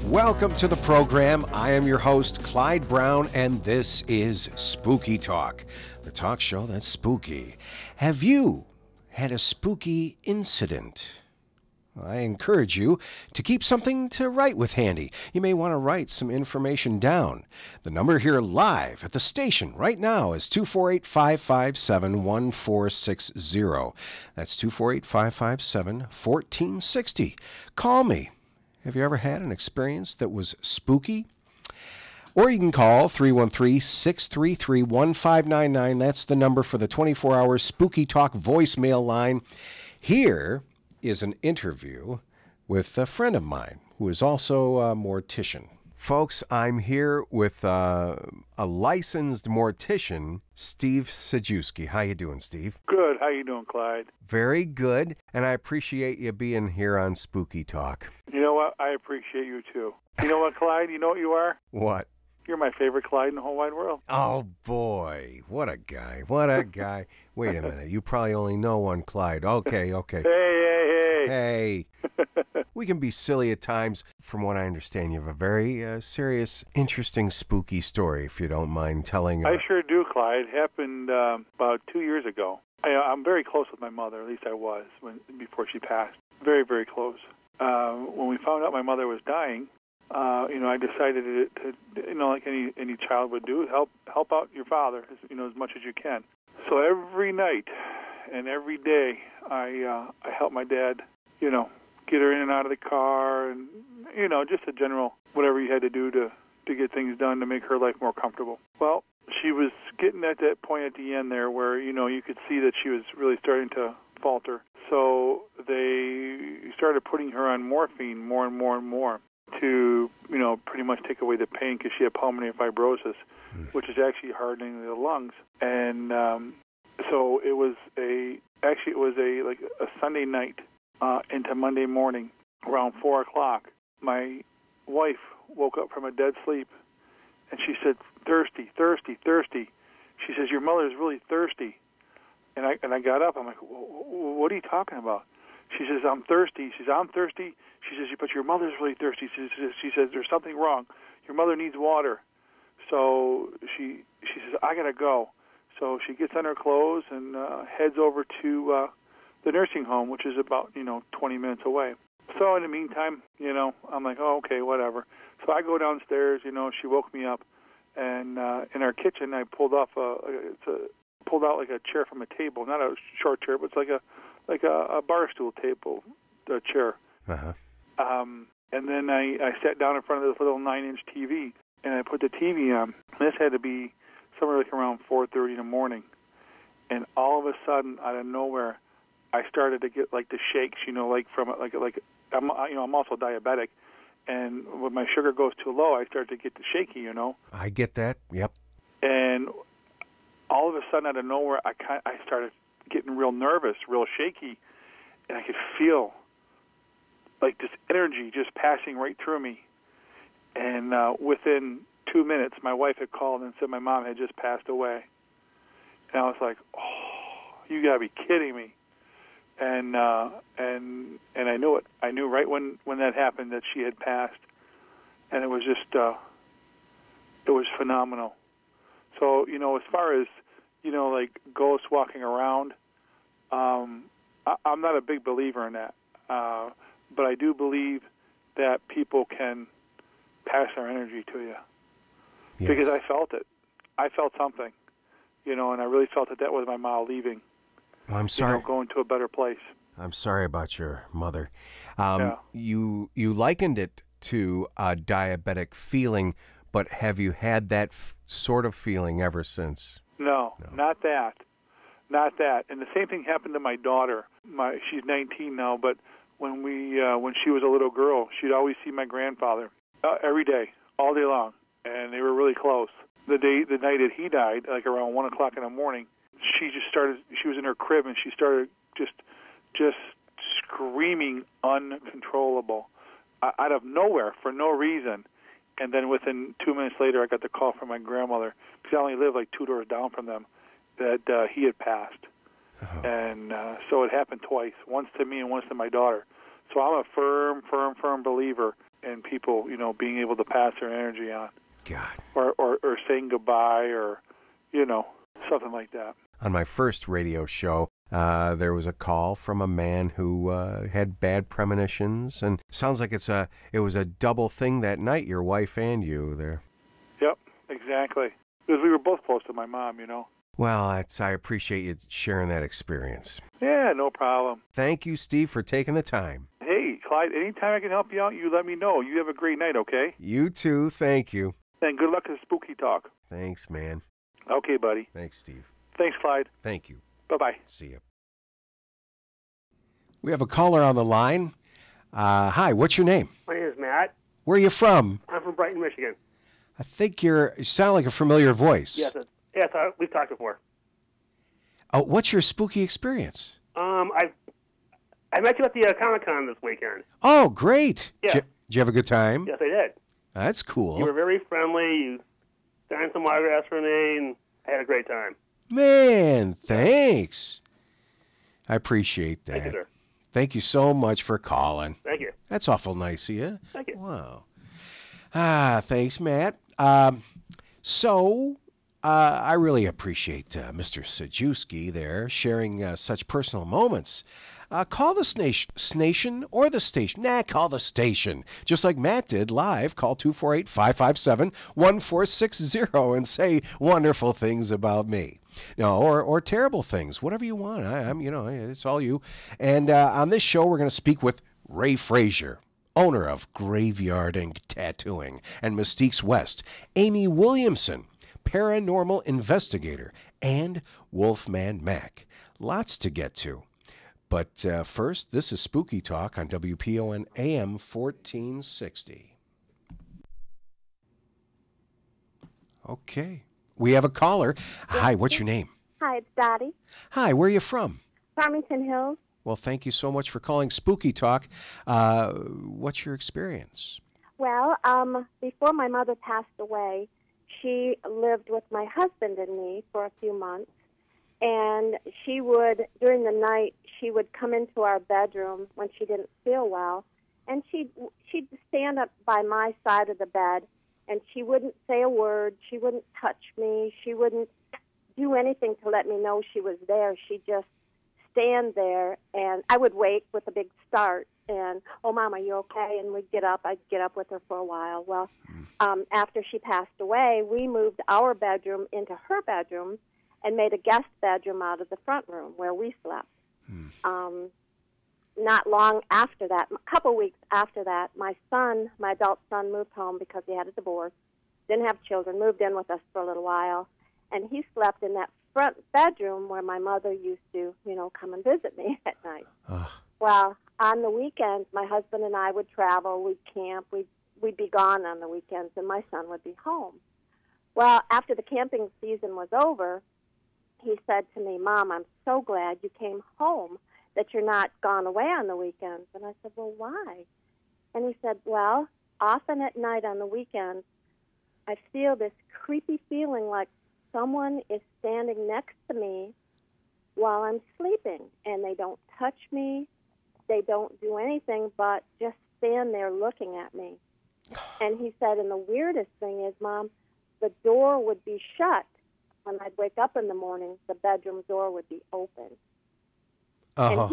Welcome to the program. I am your host, Clyde Brown, and this is Spooky Talk, the talk show that's spooky. Have you had a spooky incident? I encourage you to keep something to write with handy. You may want to write some information down. The number here live at the station right now is 248-557-1460. That's 248-557-1460. Call me. Have you ever had an experience that was spooky? Or you can call 313-633-1599. That's the number for the 24-hour Spooky Talk voicemail line. Here is an interview with a friend of mine who is also a mortician. Folks, I'm here with a licensed mortician, Steve Sajewski. How you doing, Steve? Good. How you doing, Clyde? Very good, and I appreciate you being here on Spooky Talk. You know what? I appreciate you, too. You know what, Clyde? You know what you are? What? You're my favorite Clyde in the whole wide world. Oh, boy. What a guy. What a guy. Wait a minute. You probably only know one Clyde. Okay. Hey. We can be silly at times. From what I understand, you have a very serious, interesting, spooky story, if you don't mind telling. I sure do, Clyde. It happened about 2 years ago. I'm very close with my mother. At least I was before she passed. Very, very close. When we found out my mother was dying, I decided to like any child would do, help out your father, as much as you can. So every night and every day, I help my dad, get her in and out of the car, and just a general whatever you had to do to get things done to make her life more comfortable. Well, she was getting at that point at the end there where you could see that she was really starting to falter. So they started putting her on morphine more and more and more to pretty much take away the pain because she had pulmonary fibrosis, which is actually hardening the lungs. And so it was a Sunday night into Monday morning around 4 o'clock. My wife woke up from a dead sleep, and she said, "Thirsty, thirsty, thirsty." She says, "Your mother's really thirsty." And I got up. I'm like, "What are you talking about?" She says, "I'm thirsty." She says, "I'm thirsty." She says, "But your mother's really thirsty." She says, "There's something wrong. Your mother needs water." So she says, "I gotta go." So she gets on her clothes and heads over to the nursing home, which is about 20 minutes away. So in the meantime, I'm like, "Oh, okay, whatever." So I go downstairs. She woke me up, and in our kitchen, I pulled out like a chair from a table, not a short chair, but it's like a bar stool table, a chair. Uh-huh. And then I sat down in front of this little 9-inch TV, and I put the TV on. This had to be somewhere like around 4:30 in the morning, and all of a sudden, out of nowhere, I started to get like the shakes, like from I'm also diabetic, and when my sugar goes too low, I start to get the shaky, I get that. Yep. And all of a sudden, out of nowhere, I started getting real nervous, real shaky, and I could feel like this energy just passing right through me. And within 2 minutes, my wife had called and said my mom had just passed away. And I was like, "Oh, you gotta be kidding me!" And I knew it. I knew right when that happened that she had passed, and it was just it was phenomenal. So as far as like ghosts walking around, I'm not a big believer in that. But I do believe that people can pass their energy to you. Yes. Because I felt it. I felt something, and I really felt that was my mom leaving. Well, I'm sorry. Going to a better place. I'm sorry about your mother. Yeah. You likened it to a diabetic feeling, but have you had that sort of feeling ever since? No, not that. Not that. And the same thing happened to my daughter. She's 19 now, but when she was a little girl, she'd always see my grandfather every day, all day long, and they were really close. The night that he died, like around 1 o'clock in the morning, she was in her crib, and she started just screaming uncontrollable out of nowhere for no reason. And then within 2 minutes later, I got the call from my grandmother, because I only lived like 2 doors down from them, that he had passed. Oh. And so it happened twice, once to me and once to my daughter. So I'm a firm believer in people, being able to pass their energy on. God. Or saying goodbye or, something like that. On my first radio show, there was a call from a man who had bad premonitions, and sounds like it was a double thing that night, your wife and you there. Yep, exactly. Because we were both close to my mom, Well, I appreciate you sharing that experience. Yeah, no problem. Thank you, Steve, for taking the time. Hey, Clyde, anytime I can help you out, you let me know. You have a great night, okay? You too. Thank you. And good luck at Spooky Talk. Thanks, man. Okay, buddy. Thanks, Steve. Thanks, Clyde. Thank you. Bye-bye. See you. We have a caller on the line. Hi, what's your name? My name is Matt. Where are you from? I'm from Brighton, Michigan. I think you sound like a familiar voice. Yes, we've talked before. Oh, what's your spooky experience? I met you at the Comic-Con this weekend. Oh, great. Yeah. Did you have a good time? Yes, I did. That's cool. You were very friendly. You signed some autographs for me, and I had a great time. Man, thanks. I appreciate that. Thank you, sir. Thank you so much for calling. Thank you. That's awful nice of you. Thank you. Wow. Thanks, Matt. I really appreciate Mr. Sajewski there sharing such personal moments. Call the station or the station. Call the station. Just like Matt did live. Call 248-557-1460 and say wonderful things about me. No, or terrible things. Whatever you want. It's all you. And on this show, we're going to speak with Ray Frazier, owner of Graveyard Ink Tattooing and Mystique's West, Amy Williamson, paranormal investigator, and Wolfman Mac. Lots to get to. But first, this is Spooky Talk on WPON AM 1460. Okay. We have a caller. Hi, what's your name? Hi, it's Dottie. Hi, where are you from? Farmington Hills. Well, thank you so much for calling Spooky Talk. What's your experience? Well, before my mother passed away, she lived with my husband and me for a few months. And she would, during the night, she would come into our bedroom when she didn't feel well, and she'd stand up by my side of the bed, and she wouldn't say a word. She wouldn't touch me. She wouldn't do anything to let me know she was there. She'd just stand there, and I would wake with a big start, and, oh, Mom, are you okay? And we'd get up. I'd get up with her for a while. Well, after she passed away, we moved our bedroom into her bedroom and made a guest bedroom out of the front room where we slept. Not long after that, a couple weeks after that, my adult son, moved home because he had a divorce, didn't have children, moved in with us for a little while, and he slept in that front bedroom where my mother used to, come and visit me at night. Well, on the weekends, my husband and I would travel, we'd camp, we'd be gone on the weekends, and my son would be home. Well, after the camping season was over, he said to me, Mom, I'm so glad you came home, that you're not gone away on the weekends. And I said, well, why? And he said, well, often at night on the weekends, I feel this creepy feeling like someone is standing next to me while I'm sleeping, and they don't touch me, they don't do anything but just stand there looking at me. And he said, and the weirdest thing is, Mom, the door would be shut. When I'd wake up in the morning, the bedroom door would be open. And